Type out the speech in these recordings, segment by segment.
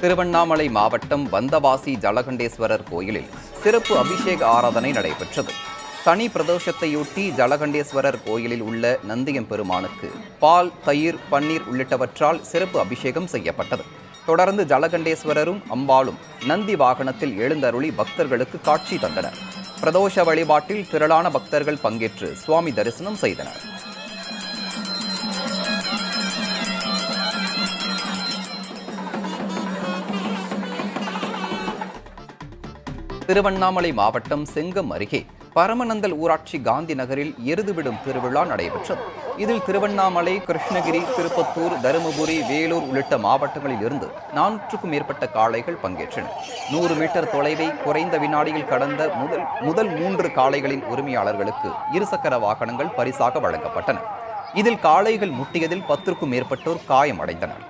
திருவண்ணாமலை மாவட்டம் வந்தவாசி ஜலகண்டேஸ்வரர் கோயிலில் சிறப்பு அபிஷேக ஆராதனை நடைபெற்றது. சனி பிரதோஷத்தையொட்டி ஜலகண்டேஸ்வரர் கோயிலில் உள்ள நந்தியம்பெருமானுக்கு பால், தயிர், பன்னீர் உள்ளிட்டவற்றால் சிறப்பு அபிஷேகம் செய்யப்பட்டது. தொடர்ந்து ஜலகண்டேஸ்வரரும் அம்பாளும் நந்தி வாகனத்தில் எழுந்தருளி பக்தர்களுக்கு காட்சி தந்தனர். பிரதோஷ வழிபாட்டில் திரளான பக்தர்கள் பங்கேற்று சுவாமி தரிசனம் செய்தனர். திருவண்ணாமலை மாவட்டம் செங்கம் அருகே பரமநந்தல் ஊராட்சி காந்தி நகரில் எருதுவிடும் திருவிழா நடைபெற்றது. இதில் திருவண்ணாமலை, கிருஷ்ணகிரி, திருப்பத்தூர், தருமபுரி, வேலூர் உள்ளிட்ட மாவட்டங்களில் இருந்து 400க்கும் மேற்பட்ட காளைகள் பங்கேற்றன. 100 மீட்டர் தொலைவை குறைந்த வினாடியில் கடந்த முதல் 3 காளைகளின் உரிமையாளர்களுக்கு இருசக்கர வாகனங்கள் பரிசாக வழங்கப்பட்டன. இதில் காளைகள் முட்டியதில் 10க்கும் மேற்பட்டோர் காயமடைந்தனர்.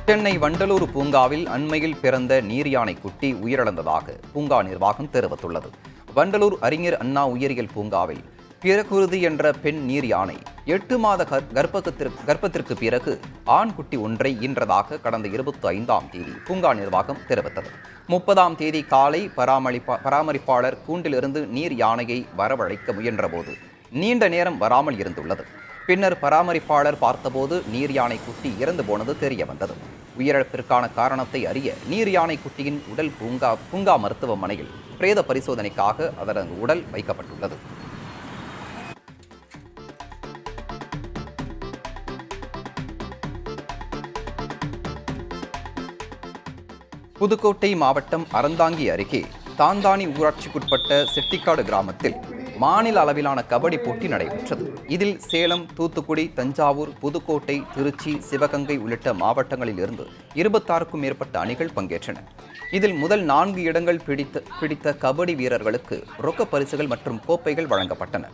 சென்னை வண்டலூர் பூங்காவில் அண்மையில் பிறந்த நீர் யானை குட்டி உயிரிழந்ததாக பூங்கா நிர்வாகம் தெரிவித்துள்ளது. வண்டலூர் அறிஞர் அண்ணா உயிரியல் பூங்காவில் பிறகுருதி என்ற பெண் நீர் யானை 8 மாத கர்ப்பத்திற்கு பிறகு ஆண் குட்டி ஒன்றை ஈன்றதாக கடந்த 25ஆம் தேதி பூங்கா நிர்வாகம் தெரிவித்தது. 30ஆம் தேதி காலை பராமரிப்பாளர் கூண்டிலிருந்து நீர் யானையை வரவழைக்க முயன்றபோது நீண்ட நேரம் வராமல் இருந்துள்ளது. பின்னர் பராமரிப்பாளர் பார்த்தபோது நீர் யானை குட்டி இறந்து போனது தெரிய வந்தது. உயிரிழப்பிற்கான காரணத்தை அறிய நீர் யானை குட்டியின் உடல் பூங்கா மருத்துவமனையில் பிரேத பரிசோதனைக்காக அதன் உடல் வைக்கப்பட்டுள்ளது. புதுக்கோட்டை மாவட்டம் அறந்தாங்கி அருகே தாந்தானி ஊராட்சிக்குட்பட்ட செட்டிக்காடு கிராமத்தில் மாநில அளவிலான கபடி போட்டி நடைபெற்றது. இதில் சேலம், தூத்துக்குடி, தஞ்சாவூர், புதுக்கோட்டை, திருச்சி, சிவகங்கை உள்ளிட்ட மாவட்டங்களில் இருந்து 26க்கும் மேற்பட்ட அணிகள் பங்கேற்றன. இதில் முதல் 4 இடங்கள் பிடித்த கபடி வீரர்களுக்கு ரொக்க பரிசுகள் மற்றும் கோப்பைகள் வழங்கப்பட்டன.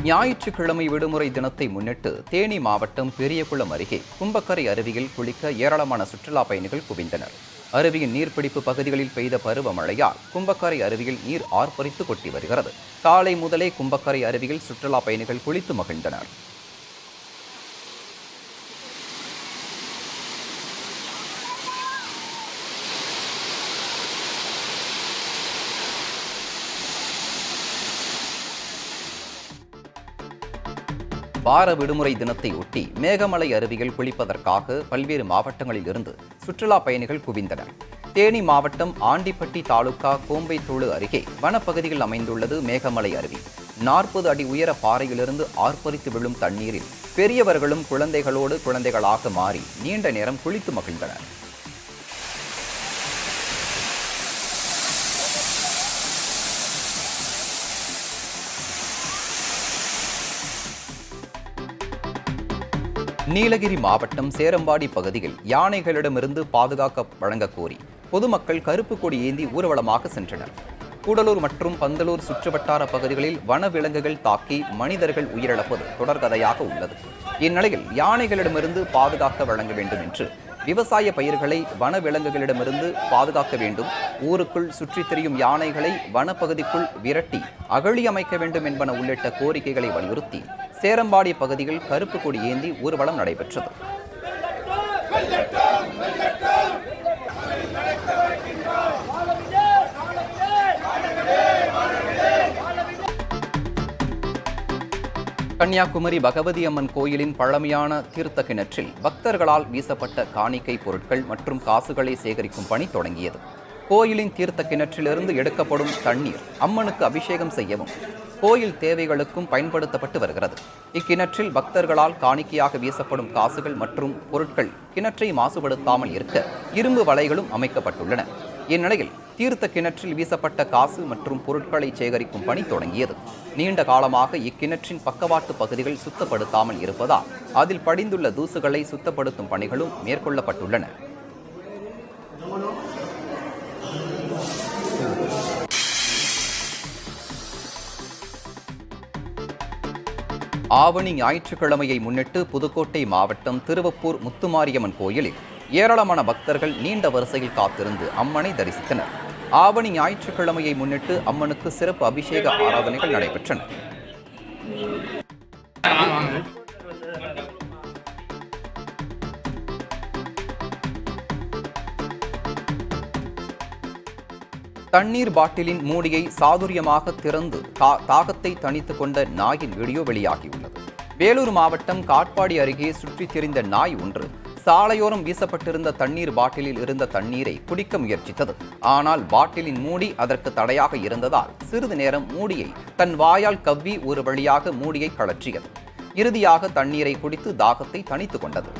ஞாயிற்றுக்கிழமை விடுமுறை தினத்தை முன்னிட்டு தேனி மாவட்டம் பெரியகுளம் அருகே கும்பக்கரை அருவியில் குளிக்க ஏராளமான சுற்றுலா பயணிகள் குவிந்தனர். அருவியின் நீர்பிடிப்பு பகுதிகளில் பெய்த பருவமழையால் கும்பக்கரை அருவியில் நீர் ஆர்ப்பரித்து கொட்டி வருகிறது. காலை முதலே கும்பக்கரை அருவியில் சுற்றுலா பயணிகள் குளித்து மகிழ்ந்தனர். வார விடுமுறை தினத்தை ஒட்டி மேகமலை அருவியில் குளிப்பதற்காக பல்வேறு மாவட்டங்களில் இருந்து சுற்றுலா பயணிகள் குவிந்தனர். தேனி மாவட்டம் ஆண்டிப்பட்டி தாலுகா கோம்பைத்தோடு அருகே வனப்பகுதியில் அமைந்துள்ளது மேகமலை அருவி. 40 அடி உயர பாறையிலிருந்து ஆர்ப்பரித்து விழும் தண்ணீரில் பெரியவர்களும் குழந்தைகளாக மாறி நீண்ட நேரம் குளித்து மகிழ்ந்தனர். நீலகிரி மாவட்டம் சேரம்பாடி பகுதியில் யானைகளிடமிருந்து பாதுகாக்க வழங்க கோரி பொதுமக்கள் கருப்பு கொடி ஏந்தி ஊர்வலமாக சென்றனர். கூடலூர் மற்றும் பந்தலூர் சுற்றுவட்டார பகுதிகளில் வனவிலங்குகள் தாக்கி மனிதர்கள் உயிரிழப்பது தொடர்கதையாக உள்ளது. இந்நிலையில் யானைகளிடமிருந்து பாதுகாக்க வழங்க வேண்டும் என்று விவசாய பயிர்களை வனவிலங்குகளிடமிருந்து பாதுகாக்க வேண்டும், ஊருக்குள் சுற்றித் திரியும் யானைகளை வனப்பகுதிக்குள் விரட்டி அகழி அமைக்க வேண்டும் என்பன உள்ளிட்ட கோரிக்கைகளை வலியுறுத்தி சேரம்பாடி பகுதியில் கருப்பு கொடி ஏந்தி ஊர்வலம் நடைபெற்றது. கன்னியாகுமரி பகவதி அம்மன் கோயிலின் பழமையான தீர்த்த கிணற்றில் பக்தர்களால் வீசப்பட்ட காணிக்கை பொருட்கள் மற்றும் காசுகளை சேகரிக்கும் பணி தொடங்கியது. கோயிலின் தீர்த்த கிணற்றிலிருந்து எடுக்கப்படும் தண்ணீர் அம்மனுக்கு அபிஷேகம் செய்யவும் கோயில் தேவைகளுக்கும் பயன்படுத்தப்பட்டு வருகிறது. இக்கிணற்றில் பக்தர்களால் காணிக்கையாக வீசப்படும் காசுகள் மற்றும் பொருட்கள் கிணற்றை மாசுபடுத்தாமல் இருக்க இரும்பு வலைகளும் அமைக்கப்பட்டுள்ளன. இந்நிலையில் தீர்த்த கிணற்றில் வீசப்பட்ட காசு மற்றும் பொருட்களை சேகரிக்கும் பணி தொடங்கியது. நீண்ட காலமாக இக்கிணற்றின் பக்கவாட்டு பகுதிகள் சுத்தப்படுத்தாமல் இருப்பதால் அதில் படிந்துள்ள தூசுகளை சுத்தப்படுத்தும் பணிகளும் மேற்கொள்ளப்பட்டுள்ளன. ஆவணி ஞாயிற்றுக்கிழமையை முன்னிட்டு புதுக்கோட்டை மாவட்டம் திருவப்பூர் முத்துமாரியம்மன் கோயிலில் ஏராளமான பக்தர்கள் நீண்ட வரிசையில் காத்திருந்து அம்மனை தரிசித்தனர். ஆவணி ஞாயிற்றுக்கிழமையை முன்னிட்டு அம்மனுக்கு சிறப்பு அபிஷேக ஆராதனைகள் நடைபெற்றன. தண்ணீர் பாட்டிலின் மூடியை சாதுரியமாக திறந்து தாகத்தை தணித்துக் கொண்ட நாயின் வீடியோ வெளியாகியுள்ளது. வேலூர் மாவட்டம் காட்பாடி அருகே சுற்றித் திரிந்த நாய் ஒன்று சாலையோரம் வீசப்பட்டிருந்த தண்ணீர் பாட்டிலில் இருந்த தண்ணீரை குடிக்க முயற்சித்தது. ஆனால் பாட்டிலின் மூடி அதற்கு தடையாக இருந்ததால் சிறிது நேரம் மூடியை தன் வாயால் கவ்வி ஒரு வழியாக மூடியை கழற்றியது. இறுதியாக தண்ணீரை குடித்து தாகத்தை தணித்துக் கொண்டது.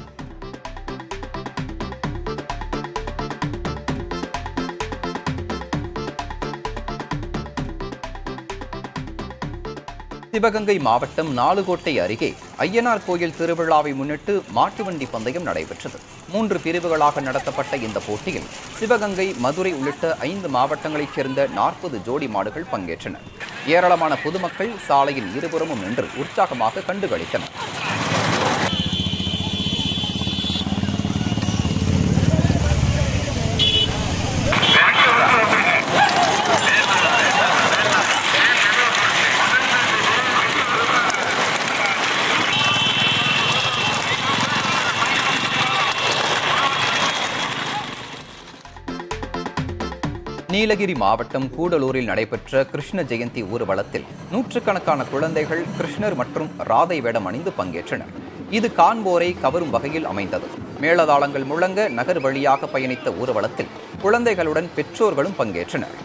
சிவகங்கை மாவட்டம் நாலுகோட்டை அருகே ஐயனார் கோயில் திருவிழாவை முன்னிட்டு மாட்டு வண்டி பந்தயம் நடைபெற்றது. 3 பிரிவுகளாக நடத்தப்பட்ட இந்த போட்டியில் சிவகங்கை, மதுரை உள்ளிட்ட 5 மாவட்டங்களைச் சேர்ந்த 40 ஜோடி மாடுகள் பங்கேற்றன. ஏராளமான பொதுமக்கள் சாலையின் இருபுறமும் நின்று உற்சாகமாக கண்டுகளித்தனர். நீலகிரி மாவட்டம் கூடலூரில் நடைபெற்ற கிருஷ்ண ஜெயந்தி ஊர்வலத்தில் நூற்றுக்கணக்கான குழந்தைகள் கிருஷ்ணர் மற்றும் ராதை வேடம் அணிந்து பங்கேற்றனர். இது காண்போரை கவரும் வகையில் அமைந்தது. மேளதாளங்கள் முழங்க நகர் வழியாக பயணித்த ஊர்வலத்தில் குழந்தைகளுடன் பெற்றோர்களும் பங்கேற்றனர்.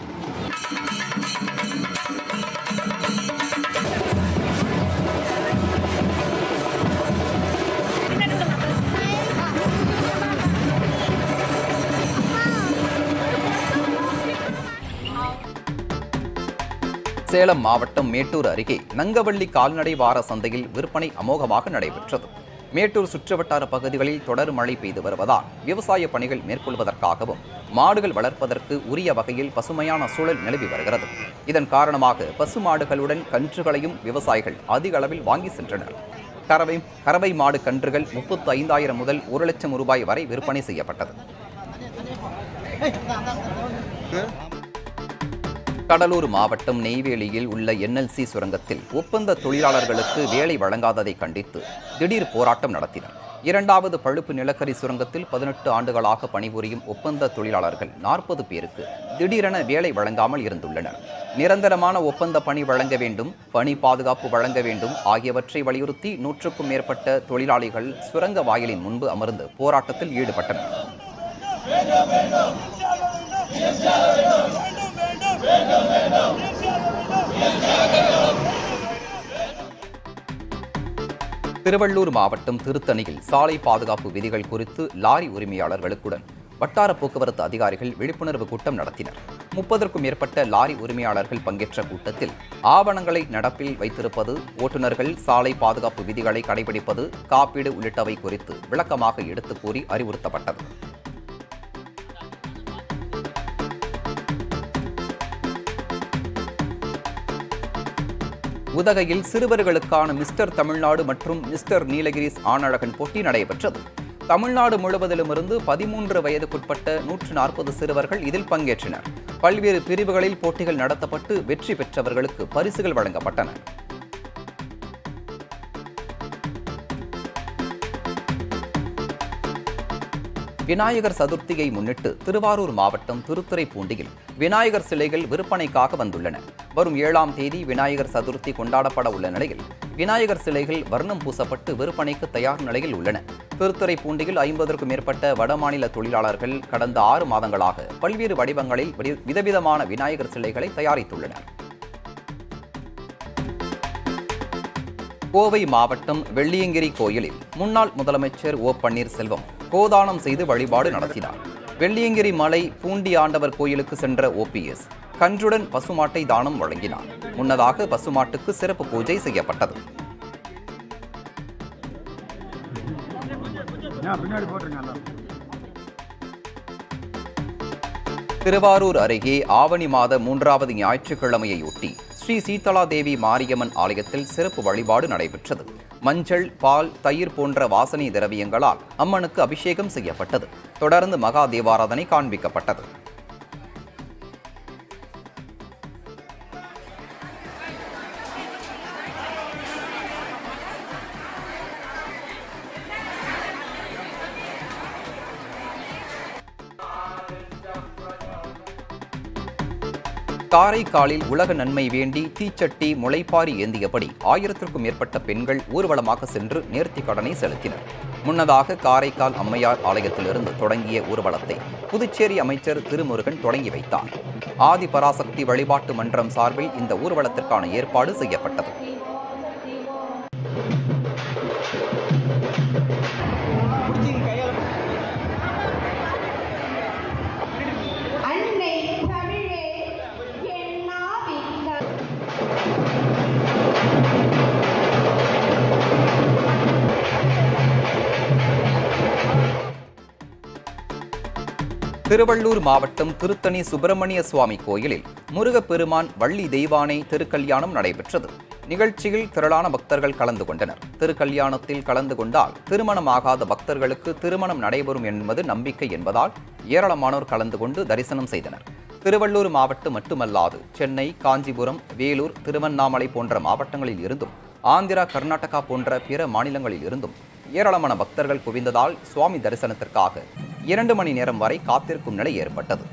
சேலம் மாவட்டம் மேட்டூர் அருகே நங்கவள்ளி கால்நடை வார சந்தையில் விற்பனை அமோகமாக நடைபெற்றது. மேட்டூர் சுற்றுவட்டார பகுதிகளில் தொடர் மழை பெய்து வருவதால் விவசாய பணிகள் மேற்கொள்வதற்காகவும் மாடுகள் வளர்ப்பதற்கு உரிய வகையில் பசுமையான சூழல் நிலவி வருகிறது. இதன் காரணமாக பசுமாடுகளுடன் கன்றுகளையும் விவசாயிகள் அதிக அளவில் வாங்கி சென்றனர். கறவை மாடு கன்றுகள் 35,000 முதல் 1 லட்சம் ரூபாய் வரை விற்பனை செய்யப்பட்டது. கடலூர் மாவட்டம் நெய்வேலியில் உள்ள NLC சுரங்கத்தில் ஒப்பந்த தொழிலாளர்களுக்கு வேலை வழங்காததை கண்டித்து திடீர் போராட்டம் நடத்தினர். 2வது பழுப்பு நிலக்கரி சுரங்கத்தில் 18 ஆண்டுகளாக பணிபுரியும் ஒப்பந்த தொழிலாளர்கள் 40 பேருக்கு திடீரென வேலை வழங்காமல் இருந்துள்ளனர். நிரந்தரமான ஒப்பந்த பணி வழங்க வேண்டும், பணி பாதுகாப்பு வழங்க வேண்டும் ஆகியவற்றை வலியுறுத்தி 100க்கும் மேற்பட்ட தொழிலாளிகள் சுரங்க வாயிலின் முன்பு அமர்ந்து போராட்டத்தில் ஈடுபட்டனர். திருவள்ளூர் மாவட்டம் திருத்தணியில் சாலை பாதுகாப்பு விதிகள் குறித்து லாரி உரிமையாளர்களுடன் வட்டார போக்குவரத்து அதிகாரிகள் விழிப்புணர்வு கூட்டம் நடத்தினர். 30க்கும் மேற்பட்ட லாரி உரிமையாளர்கள் பங்கேற்ற கூட்டத்தில் ஆவணங்களை நடப்பில் வைத்திருப்பது, ஓட்டுநர்கள் சாலை பாதுகாப்பு விதிகளை கடைபிடிப்பது, காப்பீடு உள்ளிட்டவை குறித்து விளக்கமாக எடுத்துக் கூறி அறிவுறுத்தப்பட்டது. உதகையில் சிறுவர்களுக்கான மிஸ்டர் தமிழ்நாடு மற்றும் மிஸ்டர் நீலகிரிஸ் ஆணழகன் போட்டி நடைபெற்றது. தமிழ்நாடு முழுவதிலுமிருந்து 13 வயதுக்குட்பட்ட 140 சிறுவர்கள் இதில் பங்கேற்றனர். பல்வேறு பிரிவுகளில் போட்டிகள் நடத்தப்பட்டு வெற்றி பெற்றவர்களுக்கு பரிசுகள் வழங்கப்பட்டன. விநாயகர் சதுர்த்தியை முன்னிட்டு திருவாரூர் மாவட்டம் திருத்துறைப்பூண்டியில் விநாயகர் சிலைகள் விற்பனைக்காக வந்துள்ளன. வரும் 7ஆம் தேதி விநாயகர் சதுர்த்தி கொண்டாடப்பட உள்ள நிலையில் விநாயகர் சிலைகள் வர்ணம் பூசப்பட்டு விற்பனைக்கு தயார் நிலையில் உள்ளன. திருத்துறைப்பூண்டியில் 50க்கும் மேற்பட்ட வடமாநில தொழிலாளர்கள் கடந்த 6 மாதங்களாக பல்வேறு வடிவங்களில் விதவிதமான விநாயகர் சிலைகளை தயாரித்துள்ளனர். கோவை மாவட்டம் வெள்ளியங்கிரி கோயிலில் முன்னாள் முதலமைச்சர் ஓ பன்னீர்செல்வம் கோதானம் செய்து வழிபாடு நடத்தினார். வெள்ளியங்கிரி மலை பூண்டி ஆண்டவர் கோயிலுக்கு சென்ற OPS கன்றுடன் பசுமாட்டை தானம் வழங்கினார். முன்னதாக பசுமாட்டுக்கு சிறப்பு பூஜை செய்யப்பட்டது. திருவாரூர் அருகே ஆவணி மாத 3வது ஞாயிற்றுக்கிழமையொட்டி ஸ்ரீ சீதளா தேவி மாரியம்மன் ஆலயத்தில் சிறப்பு வழிபாடு நடைபெற்றது. மஞ்சள், பால், தயிர் போன்ற வாசனை திரவியங்களால் அம்மனுக்கு அபிஷேகம் செய்யப்பட்டது. தொடர்ந்து மகா தீபாராதனை காண்பிக்கப்பட்டது. காரைக்காலில் உலக நன்மை வேண்டி தீச்சட்டி, முளைப்பாரி ஏந்தியபடி 1000க்கும் மேற்பட்ட பெண்கள் ஊர்வலமாக சென்று நேர்த்திக் கடனை செலுத்தினர். முன்னதாக காரைக்கால் அம்மையார் ஆலயத்திலிருந்து தொடங்கிய ஊர்வலத்தை புதுச்சேரி அமைச்சர் திருமுருகன் தொடங்கி வைத்தார். ஆதி பராசக்தி வழிபாட்டு மன்றம் சார்பில் இந்த ஊர்வலத்திற்கான ஏற்பாடு செய்யப்பட்டது. திருவள்ளூர் மாவட்டம் திருத்தணி சுப்பிரமணிய சுவாமி கோயிலில் முருகப்பெருமான், வள்ளி தெய்வானை திருக்கல்யாணம் நடைபெற்றது. நிகழ்ச்சியில் திரளான பக்தர்கள் கலந்து கொண்டனர். திருக்கல்யாணத்தில் கலந்து கொண்டால் திருமணமாகாத பக்தர்களுக்கு திருமணம் நடைபெறும் என்பது நம்பிக்கை என்பதால் ஏராளமானோர் கலந்து கொண்டு தரிசனம் செய்தனர். திருவள்ளூர் மாவட்டம் மட்டுமல்லாது சென்னை, காஞ்சிபுரம், வேலூர், திருவண்ணாமலை போன்ற மாவட்டங்களில் இருந்தும், ஆந்திரா, கர்நாடகா போன்ற பிற மாநிலங்களில் இருந்தும் ஏராளமான பக்தர்கள் குவிந்ததால் சுவாமி தரிசனத்திற்காக 2 மணி நேரம் வரை காத்திருக்கும் நிலை ஏற்பட்டது.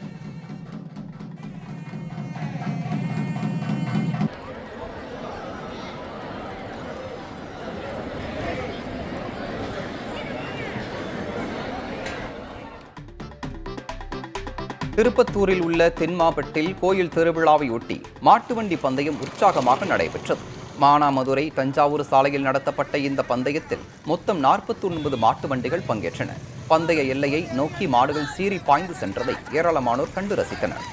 திருப்பத்தூரில் உள்ள தென்மாவட்டத்தில் கோயில் திருவிழாவையொட்டி மாட்டுவண்டி பந்தயம் உற்சாகமாக நடைபெற்றது. மானாமதுரை, தஞ்சாவூர் சாலையில் நடத்தப்பட்ட இந்த பந்தயத்தில் மொத்தம் 49 மாட்டு வண்டிகள் பங்கேற்றன. பந்தய எல்லையை நோக்கி மாடுகள் சீறி பாய்ந்து சென்றதை ஏராளமானோர் கண்டு ரசித்தனர்.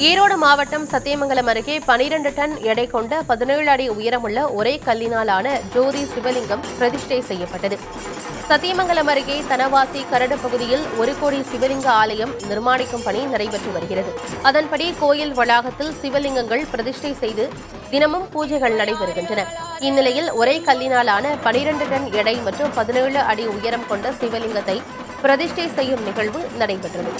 ஈரோடு மாவட்டம் சத்தியமங்கலம் அருகே 12 டன் எடை கொண்ட 17 அடி உயரமுள்ள ஒரே கல்லினாலான ஜோதி சிவலிங்கம் பிரதிஷ்டை செய்யப்பட்டது. சத்தியமங்கலம் அருகே தனவாசி கரடு பகுதியில் 1 கோடி சிவலிங்க ஆலயம் நிர்மாணிக்கும் பணி நடைபெற்று வருகிறது. அதன்படி கோயில் வளாகத்தில் சிவலிங்கங்கள் பிரதிஷ்டை செய்து தினமும் பூஜைகள் நடைபெறுகின்றன. இந்நிலையில் ஒரே கல்லினாலான 12 டன் எடை மற்றும் 17 அடி உயரம் கொண்ட சிவலிங்கத்தை பிரதிஷ்டை செய்யும் நிகழ்வு நடைபெற்றது.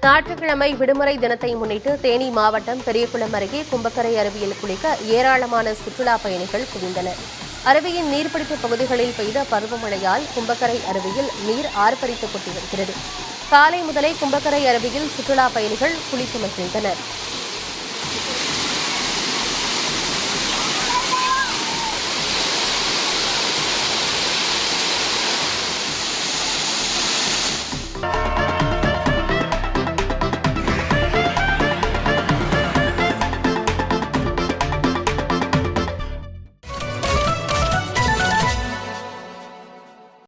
ஞாயிற்றுக்கிழமை விடுமுறை தினத்தை முன்னிட்டு தேனி மாவட்டம் பெரியகுளம் அருகே கும்பக்கரை அருவியில் குளிக்க ஏராளமான சுற்றுலா பயணிகள் குவிந்தனர். அருவியின் நீர்பிடிப்பு பகுதிகளில் பெய்த பருவமழையால் கும்பக்கரை அருவியில் நீர் ஆர்ப்பரித்து கொட்டி வருகிறது. காலை முதலே கும்பக்கரை அருவியில் சுற்றுலா பயணிகள் குளித்து மகிழ்ந்தனர்.